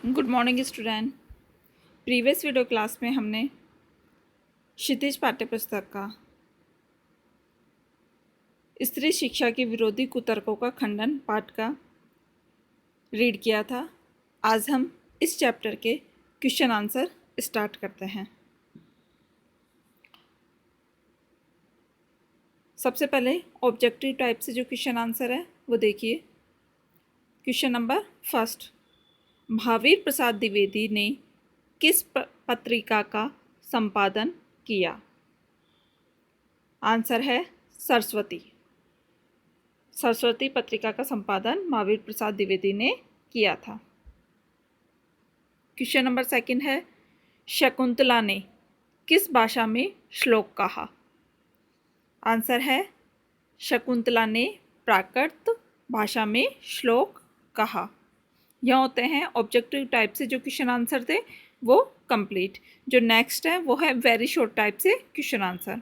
Good morning student. Previous video class में हमने क्षितिज पाठ्यपुस्तक का स्त्री शिक्षा के विरोधी कुतर्कों का खंडन पाठ का रीड किया था। आज हम इस चैप्टर के क्वेश्चन आंसर स्टार्ट करते हैं। सबसे पहले ऑब्जेक्टिव टाइप से जो क्वेश्चन आंसर है वो देखिए। Question number first, Mahavir Prasad Dwivedi ने किस पत्रिका का संपादन किया? आंसर है सरस्वती। सरस्वती पत्रिका का संपादन महावीर प्रसाद द्विवेदी ने किया था। क्वेश्चन नंबर सेकंड है, शकुंतला ने किस भाषा में श्लोक कहा? आंसर है शकुंतला ने प्राकृत भाषा में श्लोक कहा। यह होते हैं ऑब्जेक्टिव टाइप से जो क्वेश्चन आंसर थे वो कंप्लीट। जो नेक्स्ट है वो है वेरी शॉर्ट टाइप से question answer.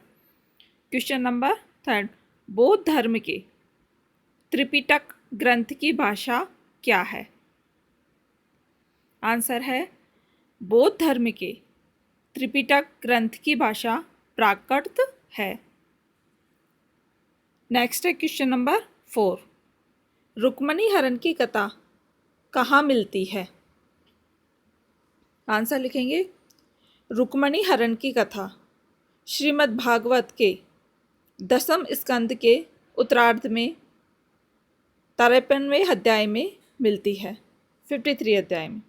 Question number third, बौद्ध धर्म के त्रिपिटक ग्रंथ की भाषा क्या है? आंसर है बौद्ध धर्म के त्रिपिटक ग्रंथ की भाषा प्राकृत है। नेक्स्ट है क्वेश्चन नंबर 4, रुक्मणी हरण की कथा कहाँ मिलती है? आंसर लिखेंगे, रुक्मणी हरण की कथा श्रीमद् भागवत के 10वें स्कंद के उत्तरार्ध में 53वें अध्याय में मिलती है, 53 अध्याय में।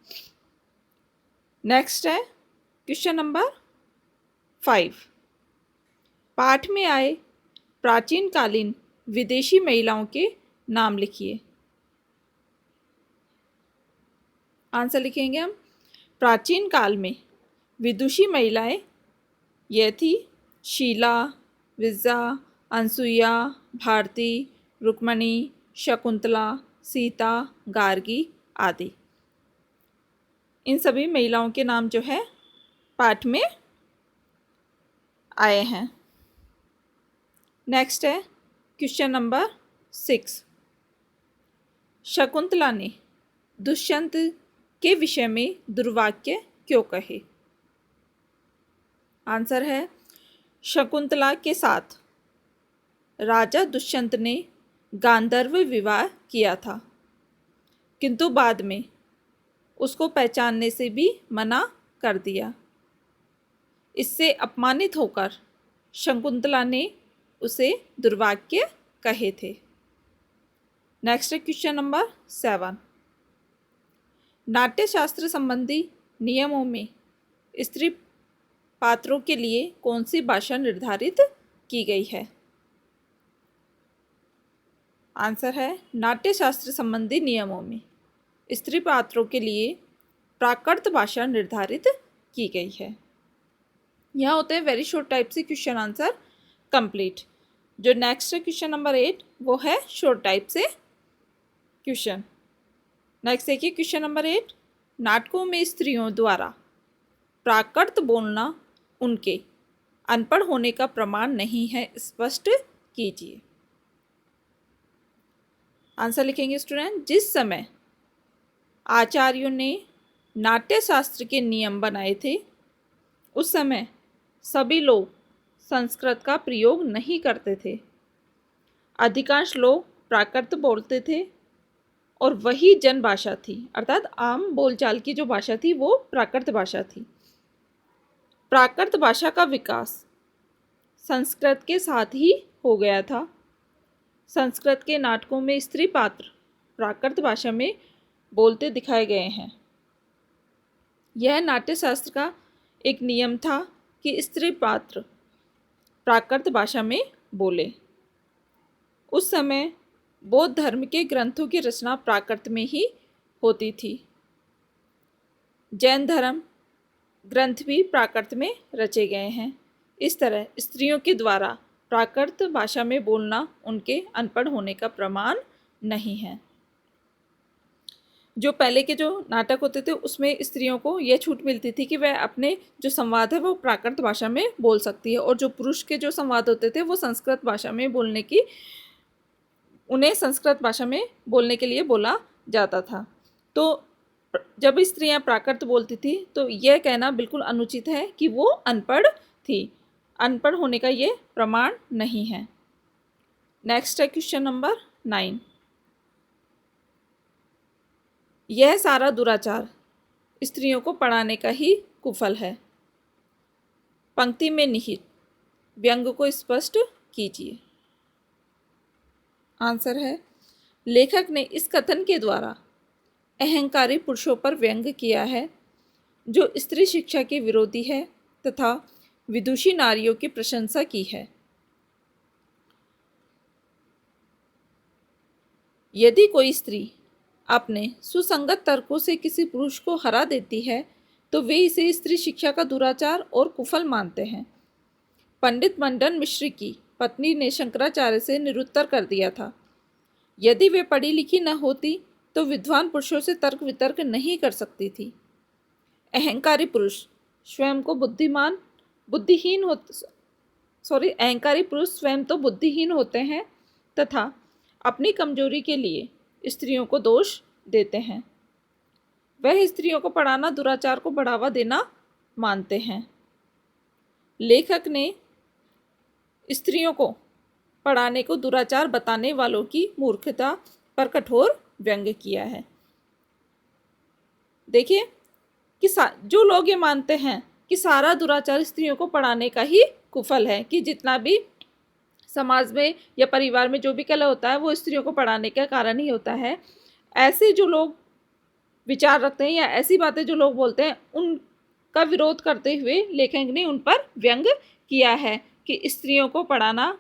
नेक्स्ट है क्वेश्चन नंबर 5, पाठ में आए प्राचीन कालीन विदेशी महिलाओं के नाम लिखिए। आंसर लिखेंगे हम, प्राचीन काल में विदुषी महिलाएं यह थी शीला, विद्या, अनसुईया, भारती, रुक्मणी, शकुंतला, सीता, गार्गी आदि। इन सभी महिलाओं के नाम जो है पाठ में आए हैं। नेक्स्ट है क्वेश्चन नंबर 6, शकुंतला ने दुष्यंत के विषय में दुर्वाक्य क्यों कहे? आंसर है शकुंतला के साथ राजा दुष्यंत ने गांधर्व विवाह किया था, किंतु बाद में उसको पहचानने से भी मना कर दिया। इससे अपमानित होकर शकुंतला ने उसे दुर्वाक्य कहे थे। नेक्स्ट है क्वेश्चन नंबर 7, नाट्यशास्त्र संबंधी नियमों में स्त्री पात्रों के लिए कौन सी भाषा निर्धारित की गई है? आंसर है नाट्यशास्त्र संबंधी नियमों में स्त्री पात्रों के लिए प्राकृत भाषा निर्धारित की गई है। यह होते हैं वेरी शॉर्ट टाइप से क्वेश्चन आंसर कंप्लीट। जो नेक्स्ट है क्वेश्चन नंबर 8 वो है शॉर्ट टाइप से क्वेश्चन। नेक्स्ट देखिए क्वेश्चन नंबर 8, नाटकों में स्त्रियों द्वारा प्राकृत बोलना उनके अनपढ़ होने का प्रमाण नहीं है, स्पष्ट कीजिए। आंसर लिखेंगे स्टूडेंट, जिस समय आचार्यों ने नाट्यशास्त्र के नियम बनाए थे उस समय सभी लोग संस्कृत का प्रयोग नहीं करते थे। अधिकांश लोग प्राकृत बोलते थे और वही जन भाषा थी, अर्थात आम बोलचाल की जो भाषा थी वो प्राकृत भाषा थी। प्राकृत भाषा का विकास संस्कृत के साथ ही हो गया था। संस्कृत के नाटकों में स्त्री पात्र प्राकृत भाषा में बोलते दिखाए गए हैं। यह नाट्यशास्त्र का एक नियम था कि स्त्री पात्र प्राकृत भाषा में बोले। उस समय बौद्ध धर्म के ग्रंथों की रचना प्राकृत में ही होती थी। जैन धर्म ग्रंथ भी प्राकृत में रचे गए हैं। इस तरह स्त्रियों के द्वारा प्राकृत भाषा में बोलना उनके अनपढ़ होने का प्रमाण नहीं है। जो पहले के जो नाटक होते थे उसमें स्त्रियों को यह छूट मिलती थी कि वह अपने जो संवाद है वो प्राकृत भाषा में बोल सकती है, और जो पुरुष के जो संवाद होते थे वो संस्कृत भाषा में बोलने की उन्हें संस्कृत भाषा में बोलने के लिए बोला जाता था। तो जब स्त्रियां प्राकृत बोलती थी तो यह कहना बिल्कुल अनुचित है कि वो अनपढ़ थी। अनपढ़ होने का ये प्रमाण नहीं है। नेक्स्ट है क्वेश्चन नंबर 9। यह सारा दुराचार स्त्रियों को पढ़ाने का ही कुफल है। पंक्ति में निहित व्यंग को स्पष्ट कीजिए। आंसर है, लेखक ने इस कथन के द्वारा अहंकारी पुरुषों पर व्यंग किया है जो स्त्री शिक्षा के विरोधी है तथा विदुषी नारियों की प्रशंसा की है। यदि कोई स्त्री अपने सुसंगत तर्कों से किसी पुरुष को हरा देती है तो वे इसे स्त्री शिक्षा का दुराचार और कुफल मानते हैं। पंडित मंडन मिश्र की पत्नी ने शंकराचार्य से निरुत्तर कर दिया था। यदि वे पढ़ी लिखी न होती तो विद्वान पुरुषों से तर्क वितर्क नहीं कर सकती थी। अहंकारी पुरुष स्वयं को अहंकारी पुरुष स्वयं तो बुद्धिहीन होते हैं तथा अपनी कमजोरी के लिए स्त्रियों को दोष देते हैं। वह स्त्रियों को पढ़ाना दुराचार को बढ़ावा देना मानते हैं। लेखक ने स्त्रियों को पढ़ाने को दुराचार बताने वालों की मूर्खता पर कठोर व्यंग किया है। देखिए कि जो लोग ये मानते हैं कि सारा दुराचार स्त्रियों को पढ़ाने का ही कुफल है, कि जितना भी समाज में या परिवार में जो भी कलह होता है वो स्त्रियों को पढ़ाने का कारण ही होता है, ऐसे जो लोग विचार रखते हैं या ऐसी बातें जो लोग बोलते हैं उनका विरोध करते हुए लेखक ने उन पर व्यंग किया है कि स्त्रियों को पढ़ाना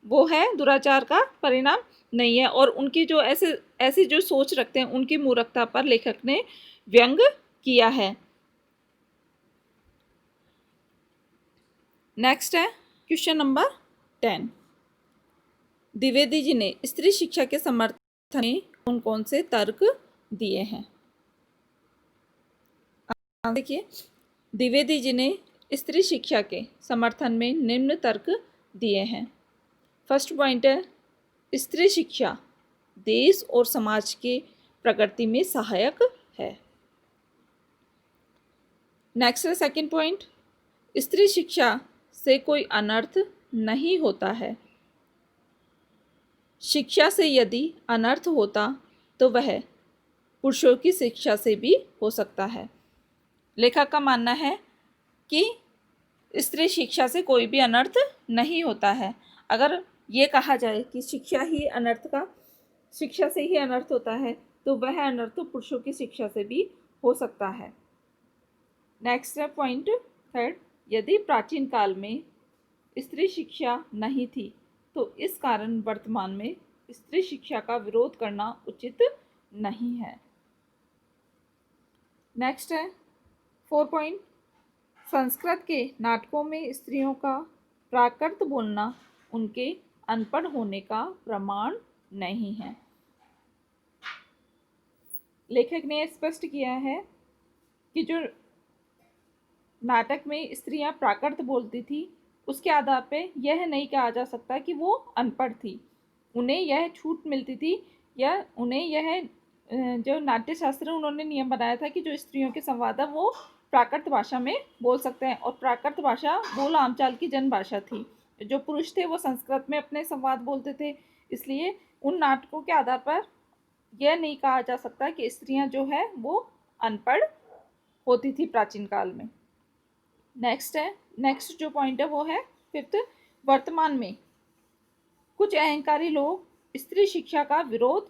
वो है दुराचार का परिणाम नहीं है, और उनकी जो ऐसी जो सोच रखते हैं उनकी मूर्खता पर लेखक ने व्यंग किया है। नेक्स्ट है क्वेश्चन नंबर 10। द्विवेदी जी ने स्त्री शिक्षा के समर्थन में कौन कौन से तर्क दिए हैं? देखिए, द्विवेदी जी ने स्त्री शिक्षा के समर्थन में निम्न तर्क दिए हैं। फर्स्ट पॉइंट है, स्त्री शिक्षा देश और समाज के प्रगति में सहायक है। नेक्स्ट है सेकंड पॉइंट, स्त्री शिक्षा से कोई अनर्थ नहीं होता है। शिक्षा से यदि अनर्थ होता तो वह पुरुषों की शिक्षा से भी हो सकता है। लेखक का मानना है कि स्त्री शिक्षा से कोई भी अनर्थ नहीं होता है। अगर ये कहा जाए कि शिक्षा से ही अनर्थ होता है तो वह अनर्थ तो पुरुषों की शिक्षा से भी हो सकता है। नेक्स्ट है पॉइंट थर्ड, यदि प्राचीन काल में स्त्री शिक्षा नहीं थी तो इस कारण वर्तमान में स्त्री शिक्षा का विरोध करना उचित नहीं है। नेक्स्ट है 4 पॉइंट, संस्कृत के नाटकों में स्त्रियों का प्राकृत बोलना उनके अनपढ़ होने का प्रमाण नहीं है। लेखक ने स्पष्ट किया है कि जो नाटक में स्त्रियां प्राकृत बोलती थी उसके आधार पे यह नहीं कहा जा सकता कि वो अनपढ़ थी। उन्हें यह छूट मिलती थी या उन्हें यह जो नाट्य शास्त्र उन्होंने नियम बनाया था कि जो स्त्रियों के संवाद है वो प्राकृत भाषा में बोल सकते हैं, और प्राकृत भाषा बोल आमचाल की जन भाषा थी। जो पुरुष थे वो संस्कृत में अपने संवाद बोलते थे, इसलिए उन नाटकों के आधार पर यह नहीं कहा जा सकता कि स्त्रियां जो है वो अनपढ़ होती थी प्राचीन काल में। नेक्स्ट जो पॉइंट है वो है फिफ्थ, वर्तमान में कुछ अहंकारी लोग स्त्री शिक्षा का विरोध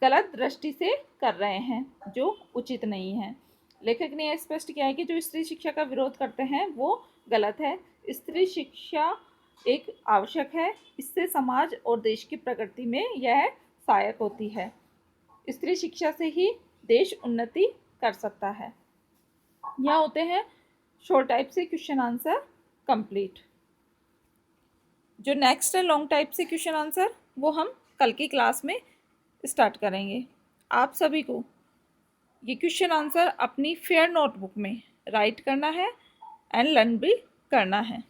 गलत दृष्टि से कर रहे हैं जो उचित नहीं है। लेखक ने यह स्पष्ट किया है कि जो स्त्री शिक्षा का विरोध करते हैं वो गलत है। स्त्री शिक्षा एक आवश्यक है, इससे समाज और देश की प्रगति में यह सहायक होती है। स्त्री शिक्षा से ही देश उन्नति कर सकता है। यह होते हैं शॉर्ट टाइप से क्वेश्चन आंसर कंप्लीट। जो नेक्स्ट है लॉन्ग टाइप से क्वेश्चन आंसर वो हम कल की क्लास में स्टार्ट करेंगे। आप सभी को ये क्वेश्चन आंसर अपनी फेयर नोटबुक में राइट करना है एंड लर्न भी करना है।